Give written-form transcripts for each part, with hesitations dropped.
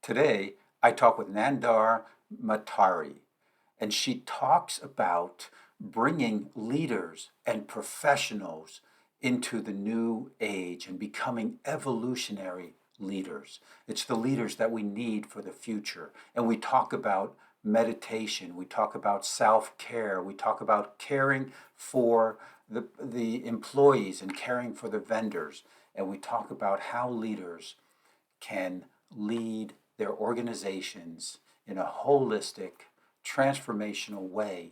Today, I talk with Nandar Matari, and she talks about bringing leaders and professionals into the new age and becoming evolutionary leaders. It's the leaders that we need for the future. And we talk about meditation, we talk about self-care, we talk about caring for the employees and caring for the vendors, and we talk about how leaders can lead their organizations in a holistic, transformational way.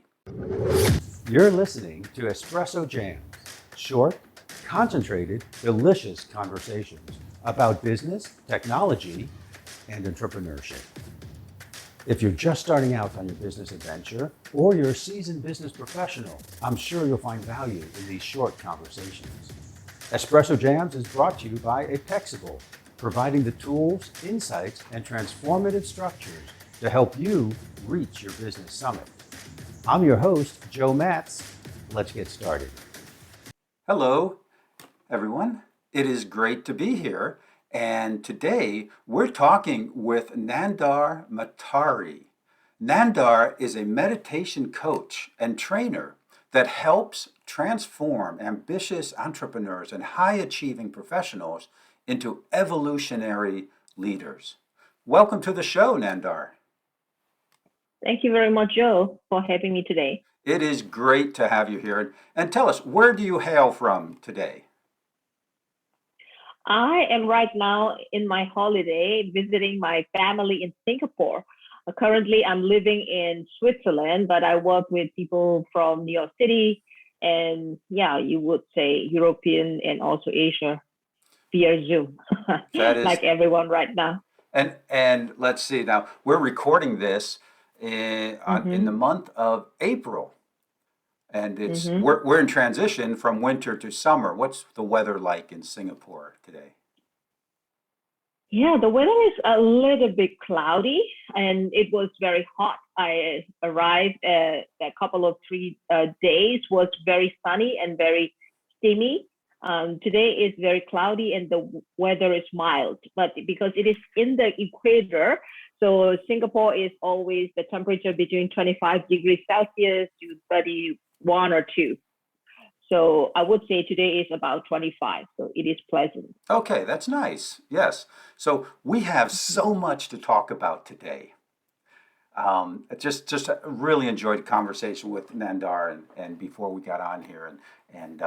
You're listening to Espresso Jams, short, concentrated, delicious conversations about business, technology, and entrepreneurship. If you're just starting out on your business adventure or you're a seasoned business professional, I'm sure you'll find value in these short conversations. Espresso Jams is brought to you by Apexible, providing the tools, insights, and transformative structures to help you reach your business summit. I'm your host, Joe Matz. Let's get started. Hello, everyone. It is great to be here. And today we're talking with Nandar Matari. Nandar is a meditation coach and trainer that helps transform ambitious entrepreneurs and high-achieving professionals into evolutionary leaders. Welcome to the show, Nandar. Thank you very much, Joe, for having me today. It is great to have you here. And tell us, where do you hail from today? I am right now in my holiday visiting my family in Singapore. Currently, I'm living in Switzerland, but I work with people from New York City and, yeah, you would say European and also Asia via Zoom, That is, like everyone right now. and let's see now, we're recording this in the month of April, and it's we're in transition from winter to summer. What's the weather like in Singapore today? Yeah, the weather is a little bit cloudy and it was very hot. I arrived a couple of 3 days was very sunny and very steamy. Today is very cloudy and the weather is mild, but because it is in the equator, so Singapore is always the temperature between 25 degrees Celsius to 31 or 2. So I would say today is about 25, so it is pleasant. Okay, that's nice. Yes. So we have so much to talk about today. Just really enjoyed the conversation with Nandar and before we got on here, and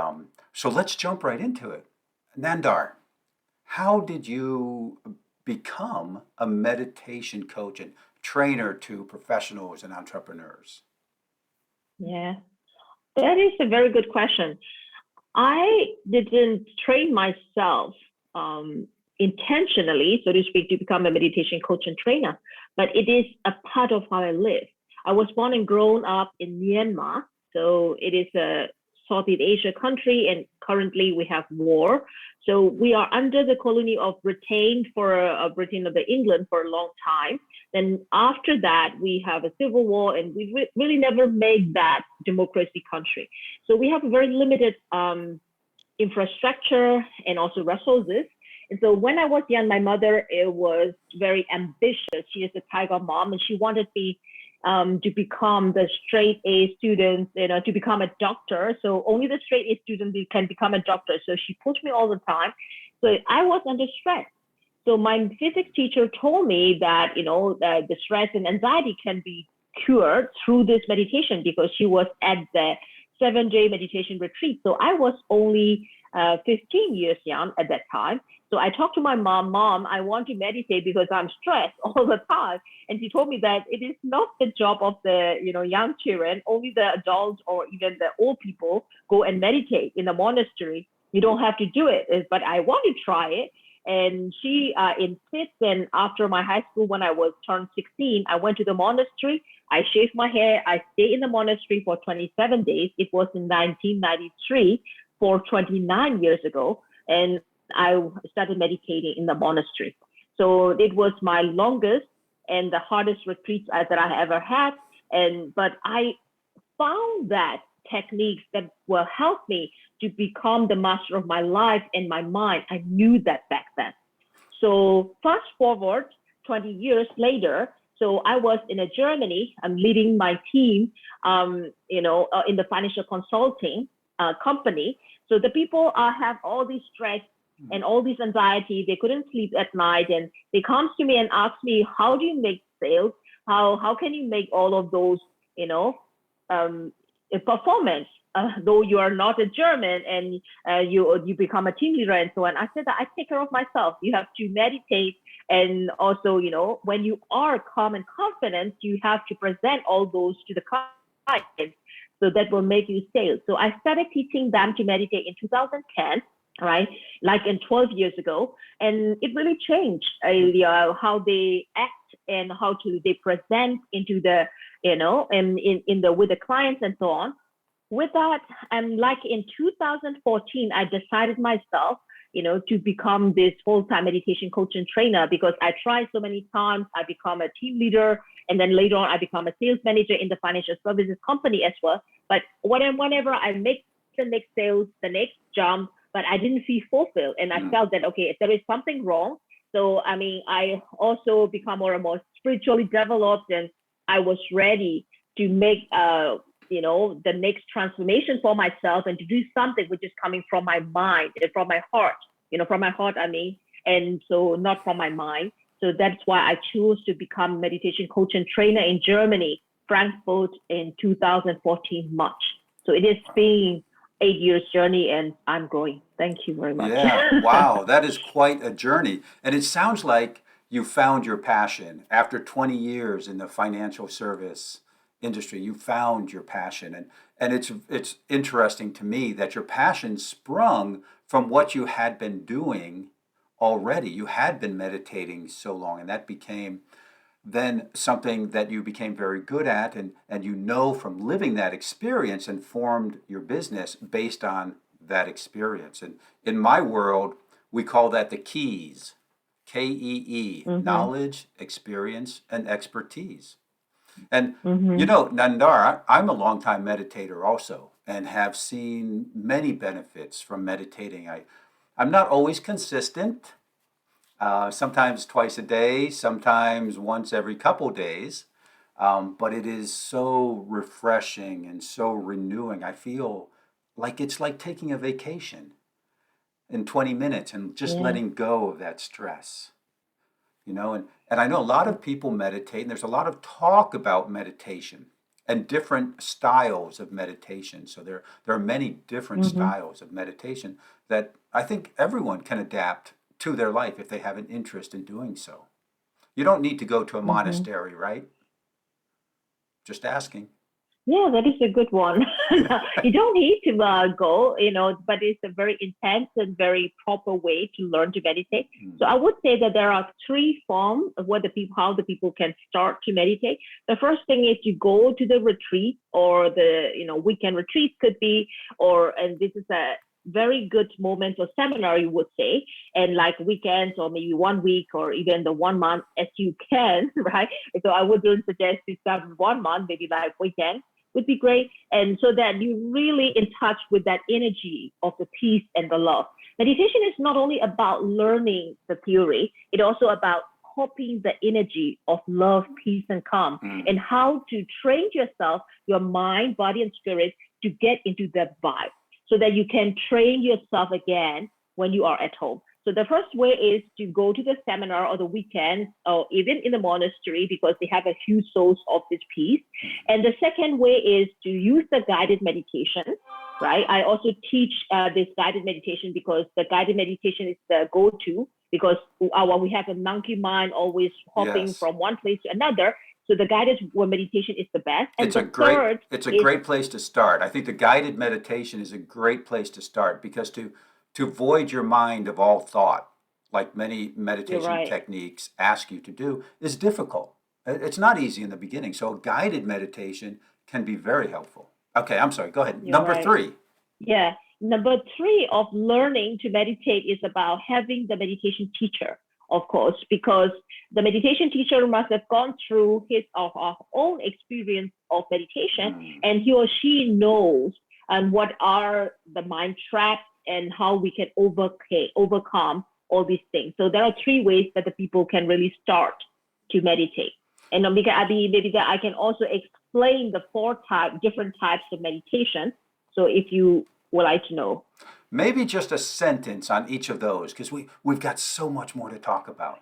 so let's jump right into it. Nandar, how did you become a meditation coach and trainer to professionals and entrepreneurs? Yeah, that is a very good question. I didn't train myself intentionally, so to speak, to become a meditation coach and trainer, but it is a part of how I live. I was born and grown up in Myanmar, so it is a Southeast Asia country, and currently we have war. So we are under the colony of Britain Britain of the England for a long time. Then after that, we have a civil war, and we really never made that democracy country. So we have a very limited infrastructure and also resources. And so when I was young, my mother was very ambitious. She is a tiger mom, and she wanted me to become the straight A student, to become a doctor. So only the straight A student can become a doctor. So she pushed me all the time. So I was under stress. So my physics teacher told me that, the stress and anxiety can be cured through this meditation, because she was at the 7-day meditation retreat. So I was only 15 years young at that time. So I talked to my mom, I want to meditate because I'm stressed all the time. And she told me that it is not the job of the, young children, only the adults or even the old people go and meditate in the monastery. You don't have to do it, but I want to try it. And she insists. And after my high school, when I was turned 16, I went to the monastery. I shaved my hair. I stayed in the monastery for 27 days. It was in 1993, for 29 years ago. And I started meditating in the monastery. So it was my longest and the hardest retreats that I ever had. But I found that techniques that will help me to become the master of my life and my mind. I knew that back then. So fast forward 20 years later, so I was in Germany. I'm leading my team, in the financial consulting company. So the people have all this stress and all this anxiety. They couldn't sleep at night, and they come to me and ask me, "How do you make sales? How can you make all of those, um, performance? Though you are not a German and you become a team leader and so on." I said that I take care of myself. You have to meditate, and also, when you are calm and confident, you have to present all those to the client. So that will make you sales. So I started teaching them to meditate in 2010, right? Like in 12 years ago. And it really changed how they act and how they present into the, and with the clients and so on. With that, and like in 2014, I decided myself, to become this full-time meditation coach and trainer, because I tried so many times. I become a team leader, and then later on, I become a sales manager in the financial services company as well. But whenever I make the next sales, the next jump, but I didn't feel fulfilled, and I felt that okay, if there is something wrong. So I also become more and more spiritually developed, and I was ready to make the next transformation for myself, and to do something which is coming from my mind and from my heart, from my heart, and so not from my mind. So that's why I chose to become meditation coach and trainer in Germany, Frankfurt, in 2014 March. So it has been 8 years journey, and I'm growing. Thank you very much. Yeah, wow, that is quite a journey. And it sounds like you found your passion after 20 years in the financial service industry. You found your passion, and it's interesting to me that your passion sprung from what you had been doing already. You had been meditating so long, and that became then something that you became very good at, and from living that experience, and formed your business based on that experience. And in my world, we call that the keys, KEE, knowledge, experience, and expertise. And Nandar, I'm a longtime meditator also, and have seen many benefits from meditating. I'm not always consistent, sometimes twice a day, sometimes once every couple days, but it is so refreshing and so renewing. I feel like it's like taking a vacation in 20 minutes and just Yeah. letting go of that stress. And I know a lot of people meditate, and there's a lot of talk about meditation and different styles of meditation. So there are many different styles of meditation that I think everyone can adapt to their life if they have an interest in doing so. You don't need to go to a monastery, right? Just asking. Yeah, that is a good one. You don't need to go, but it's a very intense and very proper way to learn to meditate. So I would say that there are three forms of how the people can start to meditate. The first thing is you go to the retreat, or the weekend retreat could be, and this is a very good moment or seminar, you would say, and like weekends, or maybe 1 week, or even the 1 month as you can, right? So I wouldn't suggest to start with 1 month, maybe like weekend would be great. And so that you're really in touch with that energy of the peace and the love. Meditation is not only about learning the theory, it's also about copying the energy of love, peace, and calm, and how to train yourself, your mind, body, and spirit to get into that vibe, so that you can train yourself again when you are at home. So the first way is to go to the seminar or the weekend, or even in the monastery, because they have a huge source of this peace. And the second way is to use the guided meditation, right? I also teach this guided meditation, because the guided meditation is the go-to, because we have a monkey mind always hopping from one place to another. So the guided meditation is the best. And it's a great place to start. I think the guided meditation is a great place to start, because to void your mind of all thought, like many meditation techniques ask you to do, is difficult. It's not easy in the beginning. So guided meditation can be very helpful. Okay, I'm sorry. Go ahead. Number 3. Yeah. Number 3 of learning to meditate is about having the meditation teacher, of course, because the meditation teacher must have gone through his or her own experience of meditation, and he or she knows what are the mind traps and how we can overcome all these things. So there are 3 ways that the people can really start to meditate. And because maybe that I can also explain the different types of meditation. So if you would like to know. Maybe just a sentence on each of those, because we've got so much more to talk about.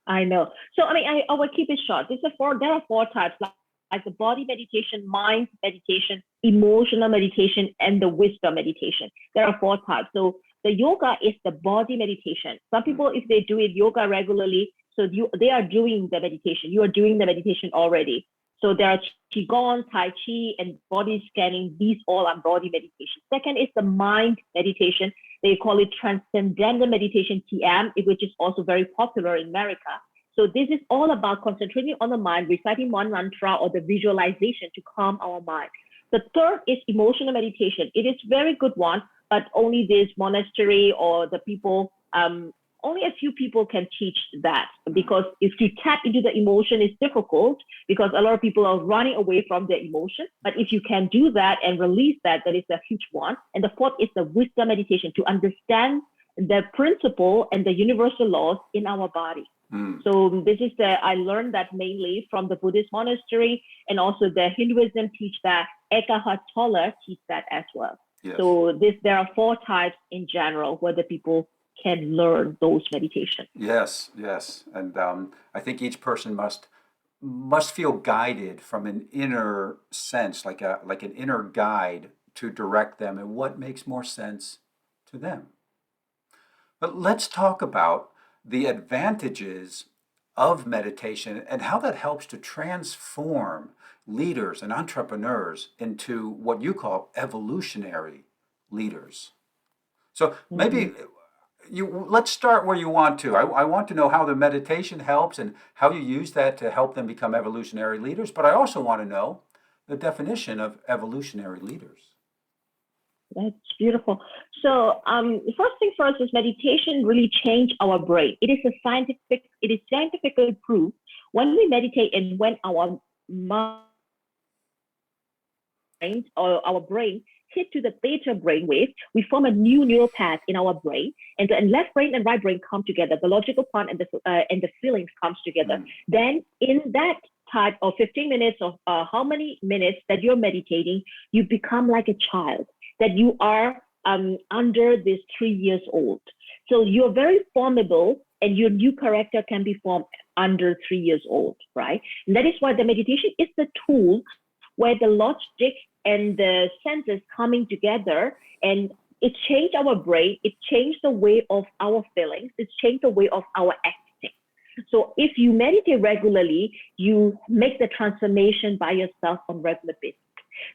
I know. So I will keep it short. There are four types, like the body meditation, mind meditation, emotional meditation, and the wisdom meditation. There are four types. So the yoga is the body meditation. Some people, if they do it yoga regularly, so they are doing the meditation. You are doing the meditation already. So there are qigong, tai chi, and body scanning. These all are body meditation. Second is the mind meditation. They call it transcendental meditation, TM, which is also very popular in America. So this is all about concentrating on the mind, reciting one mantra or the visualization to calm our mind. The third is emotional meditation. It is very good one, but only this monastery or the people, only a few people can teach that, because if you tap into the emotion, it's difficult because a lot of people are running away from their emotion. But if you can do that and release that, that is a huge one. And the fourth is the wisdom meditation, to understand the principle and the universal laws in our body. So this is I learned that mainly from the Buddhist monastery, and also the Hinduism teach that, Eckhart Tolle teach that as well. Yes. So there are four types in general where the people can learn those meditations. Yes, yes. And I think each person must feel guided from an inner sense, like an inner guide to direct them in what makes more sense to them. But let's talk about the advantages of meditation and how that helps to transform leaders and entrepreneurs into what you call evolutionary leaders. So maybe let's start where you want to. I want to know how the meditation helps and how you use that to help them become evolutionary leaders, but I also want to know the definition of evolutionary leaders. That's beautiful. So the first thing first is meditation really changed our brain. It is scientifically proved when we meditate and when our mind or our brain hit to the theta brainwave, we form a new neural path in our brain, and the left brain and right brain come together. The logical part and the feelings comes together. Then in that type of 15 minutes or how many minutes that you're meditating, you become like a child, that you are under this 3 years old. So you're very formidable, and your new character can be formed under 3 years old, right? And that is why the meditation is the tool where the logic and the senses coming together, and it changed our brain, it changed the way of our feelings, it changed the way of our acting. So if you meditate regularly, you make the transformation by yourself on regular basis.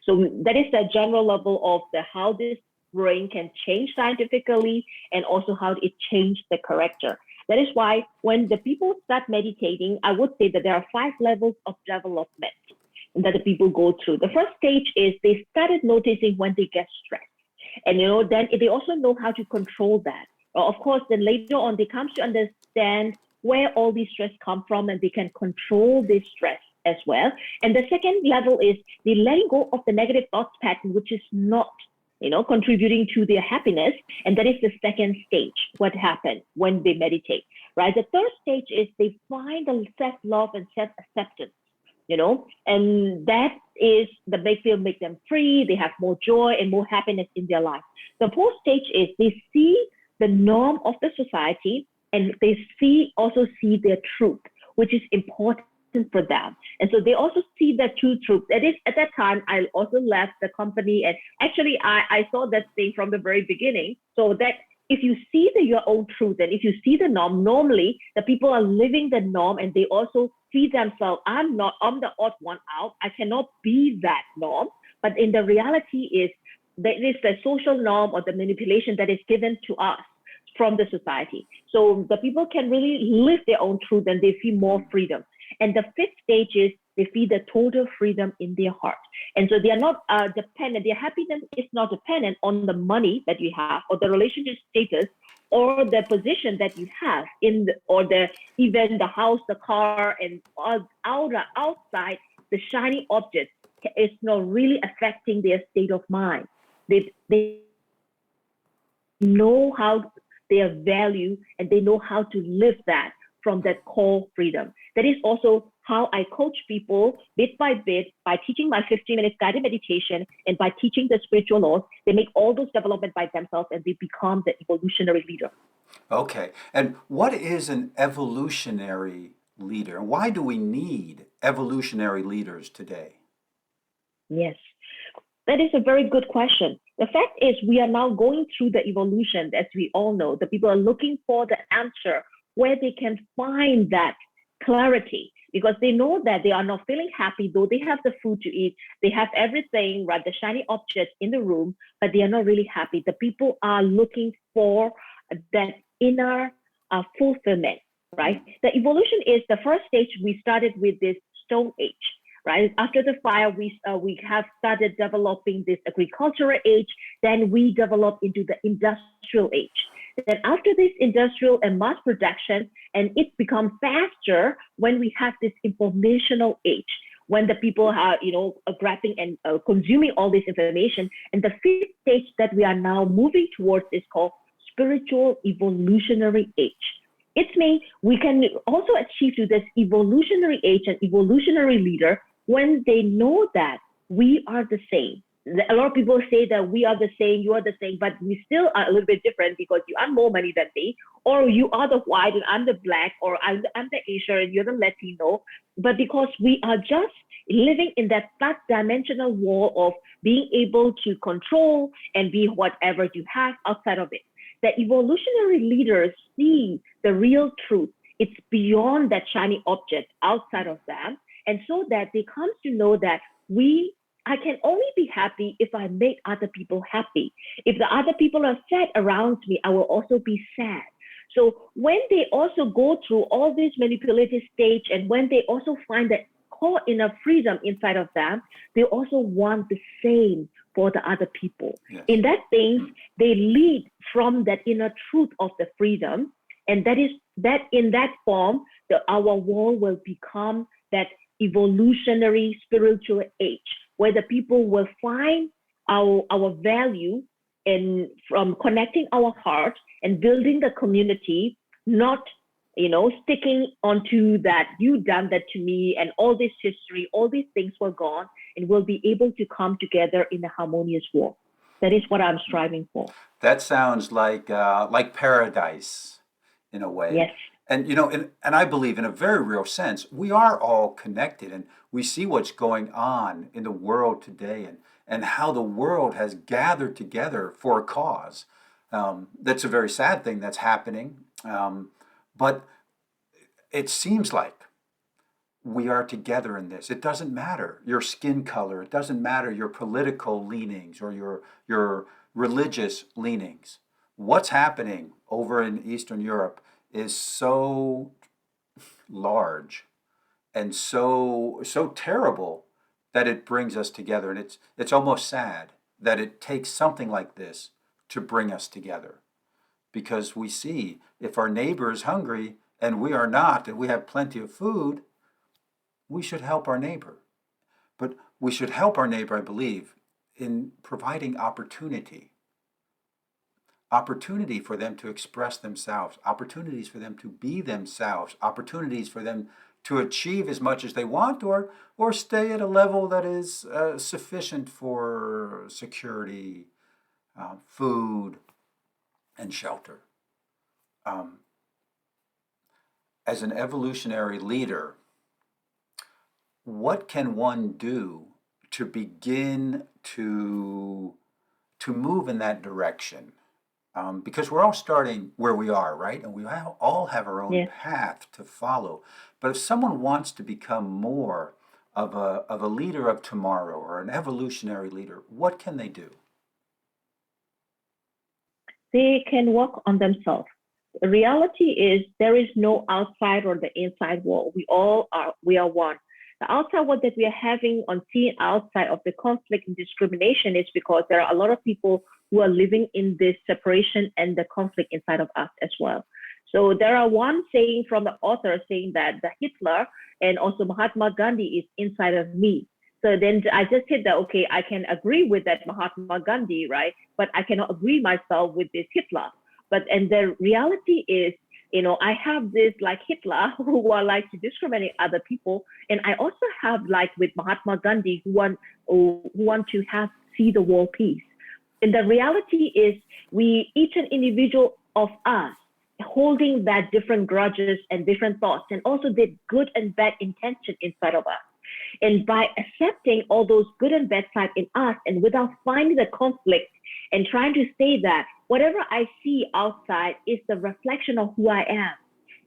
So that is the general level of how this brain can change scientifically, and also how it changed the character. That is why when the people start meditating, I would say that there are 5 levels of development that the people go through. The first stage is they started noticing when they get stressed. And then they also know how to control that. Of course, then later on, they come to understand where all these stress come from, and they can control this stress as well. And the second level is they letting go of the negative thoughts pattern, which is not contributing to their happiness. And that is the second stage, what happens when they meditate, right? The third stage is they find the self-love and self-acceptance, and that is make them free. They have more joy and more happiness in their life. The fourth stage is they see the norm of the society, and they also see their truth, which is important for them. And so they also see the true truth. That is, at that time, I also left the company, and actually I saw that thing from the very beginning. So that if you see your own truth, and if you see the norm, normally the people are living the norm, and they also see themselves, I'm the odd one out. I cannot be that norm. But in the reality is that it is the social norm or the manipulation that is given to us from the society. So the people can really live their own truth, and they feel more freedom. And the fifth stage is they feel the total freedom in their heart. And so they are not dependent. Their happiness is not dependent on the money that you have, or the relationship status, or the position that you have even the house, the car, and outside, the shiny object is not really affecting their state of mind. They know how their value, and they know how to live that from that core freedom. That is also how I coach people bit by bit by teaching my 15 minutes guided meditation and by teaching the spiritual laws. They make all those development by themselves and they become the evolutionary leader. Okay. And what is an evolutionary leader? And why do we need evolutionary leaders today? Yes, that is a very good question. The fact is, we are now going through the evolution, as we all know. The people are looking for the answer where they can find that clarity because they know that they are not feeling happy, though they have the food to eat, they have everything, right? The shiny objects in the room, but they are not really happy. The people are looking for that inner fulfillment, right? The evolution is the first stage. We started with this stone age, right? After the fire, we have started developing this agricultural age. Then we develop into the industrial age. Then after this industrial and mass production, and it becomes faster when we have this informational age, when the people are, grabbing and consuming all this information. And the fifth stage that we are now moving towards is called spiritual evolutionary age. It means we can also achieve to this evolutionary age and evolutionary leader when they know that we are the same. A lot of people say that we are the same, you are the same, but we still are a little bit different because you earn more money than me, or you are the white and I'm the black, or I'm the Asian and you're the Latino. But because we are just living in that flat dimensional wall of being able to control and be whatever you have outside of it. The evolutionary leaders see the real truth. It's beyond that shiny object outside of them. And so that they come to know that I can only be happy if I make other people happy. If the other people are sad around me, I will also be sad. So when they also go through all this manipulative stage and when they also find that core inner freedom inside of them, they also want the same for the other people. Yes. In that things, they lead from that inner truth of the freedom. And that is that in that form, our world will become that evolutionary spiritual age, where the people will find our value in from connecting our heart and building the community, not sticking onto that you done that to me and all this history, all these things were gone, and we'll be able to come together in a harmonious world. That is what I'm striving for. That sounds like paradise in a way. Yes. And and I believe in a very real sense, we are all connected and we see what's going on in the world today and how the world has gathered together for a cause. That's a very sad thing that's happening. But it seems like we are together in this. It doesn't matter your skin color. It doesn't matter your political leanings or your religious leanings. What's happening over in Eastern Europe is so large and so terrible that it brings us together. And it's almost sad that it takes something like this to bring us together. Because we see if our neighbor is hungry and we are not, and we have plenty of food, we should help our neighbor. But we should help our neighbor, I believe, in providing opportunity for them to express themselves, opportunities for them to be themselves, opportunities for them to achieve as much as they want or stay at a level that is sufficient for security, food, and shelter. As an evolutionary leader, what can one do to begin to move in that direction? Because we're all starting where we are, right? And we all have our own path to follow. But if someone wants to become more of a leader of tomorrow or an evolutionary leader, what can they do? They can work on themselves. The reality is there is no outside or the inside world. We are one. The outside world that we are having on seeing outside of the conflict and discrimination is because there are a lot of people who are living in this separation and the conflict inside of us as well. So there are one saying from the author saying that the Hitler and also Mahatma Gandhi is inside of me. So then I just said that, okay, I can agree with that Mahatma Gandhi, right? But I cannot agree myself with this Hitler. And the reality is I have this like Hitler who are like to discriminate other people, and I also have like with Mahatma Gandhi who want to have see the world peace. And the reality is, we each an individual of us holding that different grudges and different thoughts, and also the good and bad intention inside of us. And by accepting all those good and bad side in us, and without finding the conflict and trying to say that whatever I see outside is the reflection of who I am.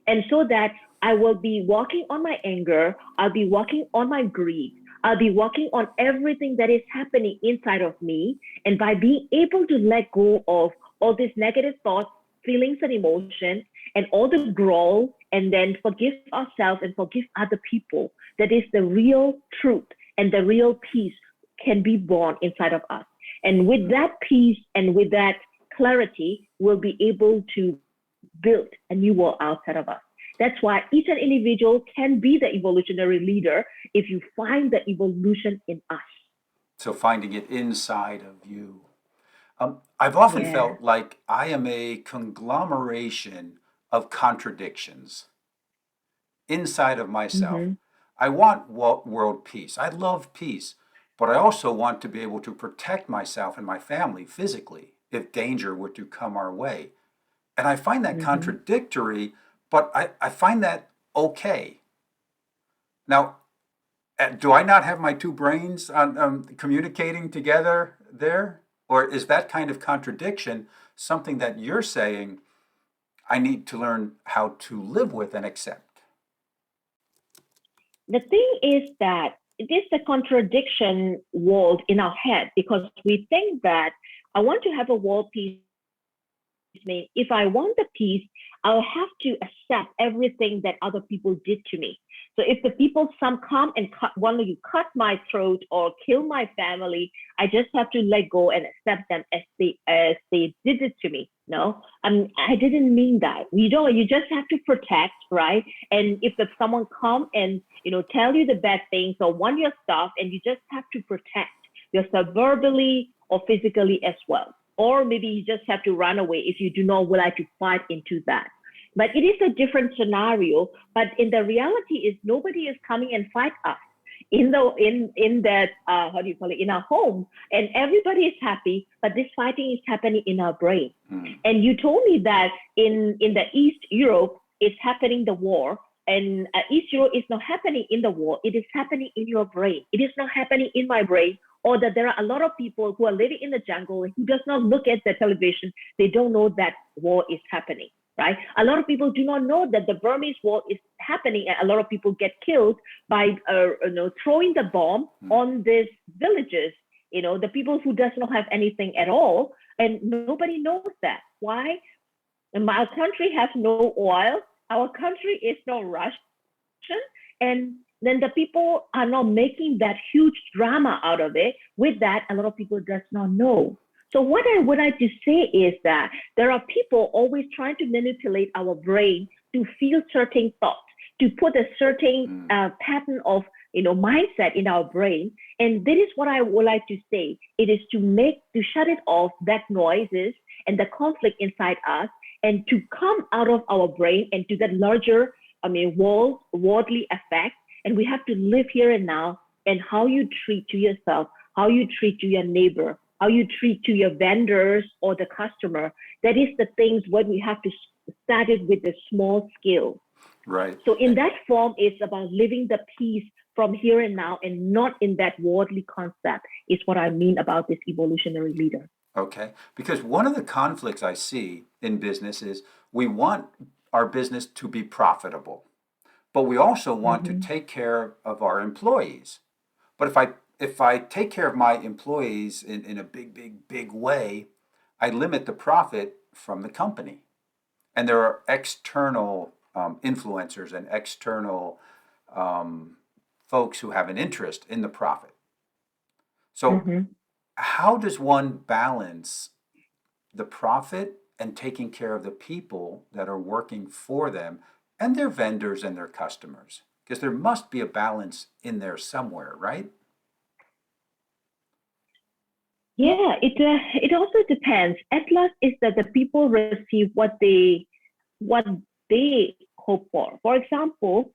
And so that I will be walking on my anger, I'll be walking on my greed, I'll be working on everything that is happening inside of me. And by being able to let go of all these negative thoughts, feelings, and emotions, and all the growl, and then forgive ourselves and forgive other people, that is the real truth and the real peace can be born inside of us. And with that peace and with that clarity, we'll be able to build a new world outside of us. That's why each and individual can be the evolutionary leader if you find the evolution in us. So finding it inside of you. I've often Yeah. felt like I am a conglomeration of contradictions inside of myself. Mm-hmm. I want world peace. I love peace, but I also want to be able to protect myself and my family physically if danger were to come our way. And I find that Mm-hmm. contradictory, but I find that okay. Now, do I not have my two brains on, communicating together there? Or is that kind of contradiction something that you're saying I need to learn how to live with and accept? The thing is that it is the contradiction world in our head, because we think that I want to have a world peace. Me, if I want the peace, I'll have to accept everything that other people did to me. So if the people some come and want to cut my throat or kill my family, I just have to let go and accept them as they did it to me. No, I didn't mean that. You don't. You just have to protect, right? And if someone come and tell you the bad things or want your stuff, and you just have to protect yourself verbally or physically as well. Or maybe you just have to run away if you do not would like to fight into that. But it is a different scenario. But in the reality is nobody is coming and fight us in that how do you call it, in our home, and everybody is happy. But this fighting is happening in our brain. Hmm. And you told me that in the East Europe is happening the war, and East Europe is not happening in the war. It is happening in your brain. It is not happening in my brain. Or that there are a lot of people who are living in the jungle who does not look at the television. They don't know that war is happening, right? A lot of people do not know that the Burmese war is happening, and a lot of people get killed by throwing the bomb on these villages. The people who does not have anything at all, and nobody knows that. Why? And our country has no oil. Our country is not Russian, and then the people are not making that huge drama out of it. With that, a lot of people does not know. So what I would like to say is that there are people always trying to manipulate our brain to feel certain thoughts, to put a certain pattern of mindset in our brain. And that is what I would like to say. It is to shut it off, that noises and the conflict inside us, and to come out of our brain and to that larger, worldly effect. And we have to live here and now, and how you treat to yourself, how you treat to your neighbor, how you treat to your vendors or the customer. That is the things what we have to start it with the small scale. Right. So in that form, it's about living the peace from here and now, and not in that worldly concept, is what I mean about this evolutionary leader. Okay. Because one of the conflicts I see in business is we want our business to be profitable, but we also want to Mm-hmm. take care of our employees. But if I take care of my employees in a big way, I limit the profit from the company. And there are external influencers and external um, folks who have an interest in the profit. So Mm-hmm. how does one balance the profit and taking care of the people that are working for them and their vendors and their customers? Because there must be a balance in there somewhere, right? Yeah, it also depends. At last is that the people receive what they hope for. For example,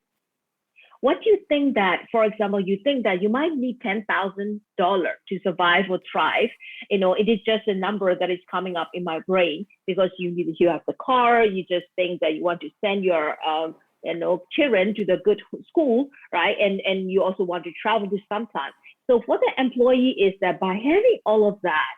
what you think that, for example, you think that you might need $10,000 to survive or thrive. It is just a number that is coming up in my brain because you have the car, you just think that you want to send your children to the good school, right? And you also want to travel to sometime. So for the employee is that by having all of that,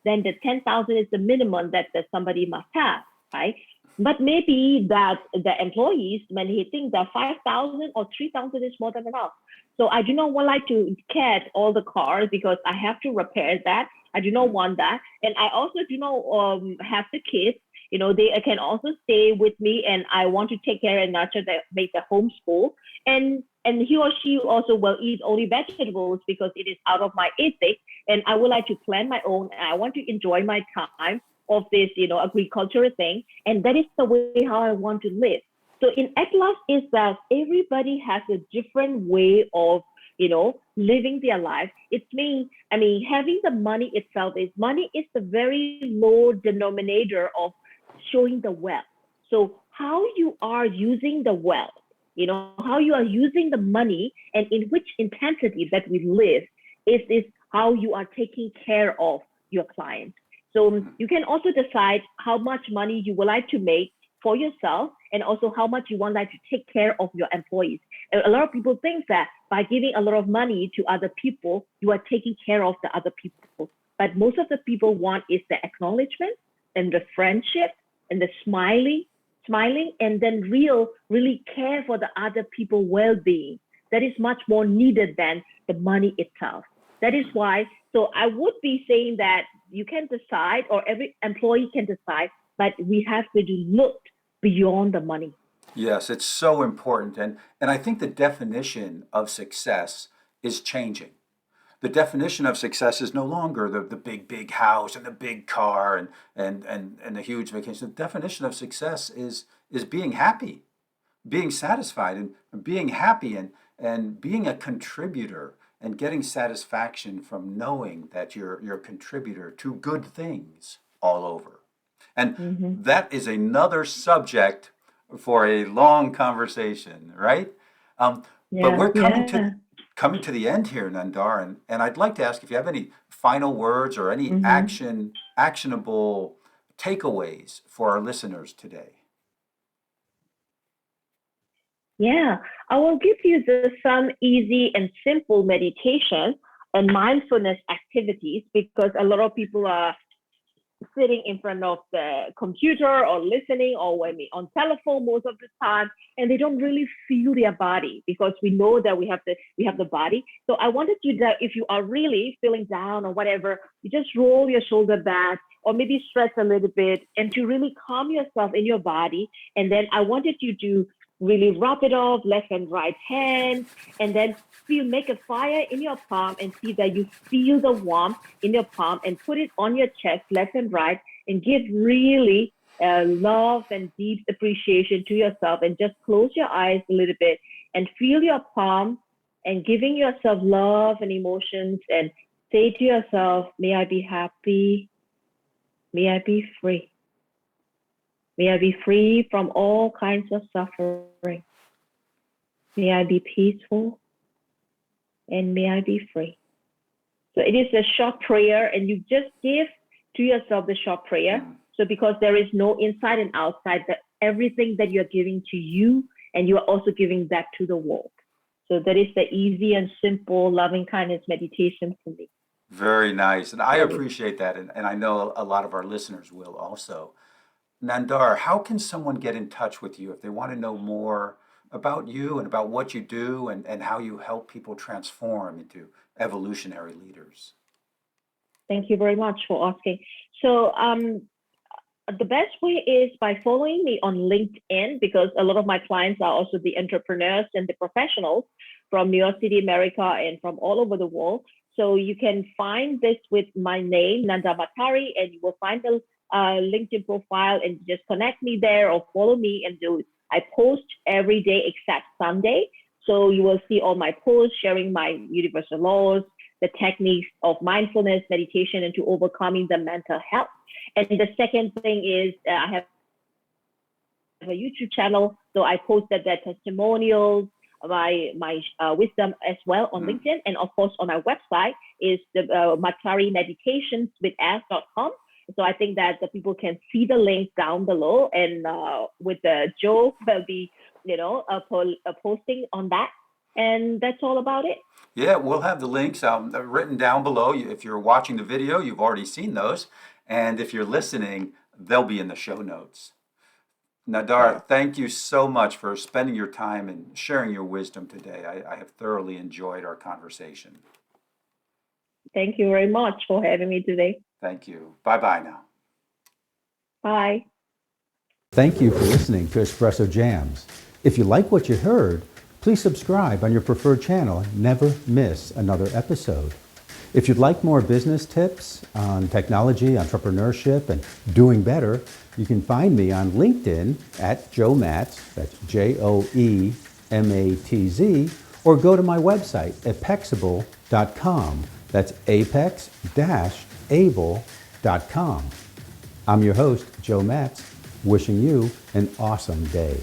then the 10,000 is the minimum that somebody must have, right? But maybe that the employees, when he thinks that 5,000 or 3,000 is more than enough. So I do not want like to get all the cars because I have to repair that. I do not want that. And I also do not have the kids. They can also stay with me and I want to take care and nurture make the homeschool. And he or she also will eat only vegetables because it is out of my ethic. And I would like to plan my own and I want to enjoy my time of this, agricultural thing. And that is the way how I want to live. So in Atlas is that everybody has a different way of, living their life. Having the money itself money is the very low denominator of showing the wealth. So how you are using the wealth, how you are using the money and in which intensity that we live is how you are taking care of your client. So you can also decide how much money you would like to make for yourself and also how much you want like to take care of your employees. And a lot of people think that by giving a lot of money to other people, you are taking care of the other people. But most of the people want is the acknowledgement and the friendship and the smiling, and then really care for the other people well-being. That is much more needed than the money itself. That is why, so I would be saying that you can decide or every employee can decide, but we have to look beyond the money. Yes, it's so important. And I think the definition of success is changing. The definition of success is no longer the big house and the big car and the huge vacation. The definition of success is being happy, being satisfied and being happy and being a contributor and getting satisfaction from knowing that you're a contributor to good things all over. And Mm-hmm. that is another subject for a long conversation, right? But Yeah, we're yeah. coming to the end here, Nandar, and I'd like to ask if you have any final words or any Mm-hmm. actionable takeaways for our listeners today. Yeah, I will give you some easy and simple meditation and mindfulness activities because a lot of people are sitting in front of the computer or listening or when we on telephone most of the time and they don't really feel their body because we know that we have the body. So I wanted you that if you are really feeling down or whatever, you just roll your shoulder back or maybe stretch a little bit and to really calm yourself in your body. And then I wanted you to really rub it off left and right hand and then make a fire in your palm and see that you feel the warmth in your palm and put it on your chest, left and right, and give really love and deep appreciation to yourself. And just close your eyes a little bit and feel your palm and giving yourself love and emotions and say to yourself, may I be happy, may I be free, may I be free from all kinds of suffering, may I be peaceful, and may I be free. So it is a short prayer, and you just give to yourself the short prayer. So because there is no inside and outside, that everything that you're giving to you, and you are also giving back to the world. So that is the easy and simple loving kindness meditation for me. Very nice. And I Really. appreciate that. And I know a lot of our listeners will also. Nandar, how can someone get in touch with you if they want to know more about you and about what you do and how you help people transform into evolutionary leaders? Thank you very much for asking. So the best way is by following me on LinkedIn because a lot of my clients are also the entrepreneurs and the professionals from New York City, America, and from all over the world. So you can find this with my name, Nandar Matari, and you will find the LinkedIn profile and just connect me there or follow me and do. I post every day except Sunday. So you will see all my posts sharing my universal laws, the techniques of mindfulness, meditation, and to overcoming the mental health. And the second thing is I have a YouTube channel, so I posted their testimonials, my wisdom as well on LinkedIn, and of course on my website is the Matari Meditations with S.com. So I think that the people can see the link down below, and with Joe will be, posting on that, and that's all about it. Yeah, we'll have the links written down below. If you're watching the video, you've already seen those. And if you're listening, they'll be in the show notes. Nandar, thank you so much for spending your time and sharing your wisdom today. I have thoroughly enjoyed our conversation. Thank you very much for having me today. Thank you. Bye-bye now. Bye. Thank you for listening to Espresso Jams. If you like what you heard, please subscribe on your preferred channel and never miss another episode. If you'd like more business tips on technology, entrepreneurship, and doing better, you can find me on LinkedIn at Joe Matz, that's Joematz, or go to my website, apexable.com, that's apex-able.com. I'm your host, Joe Matz, wishing you an awesome day.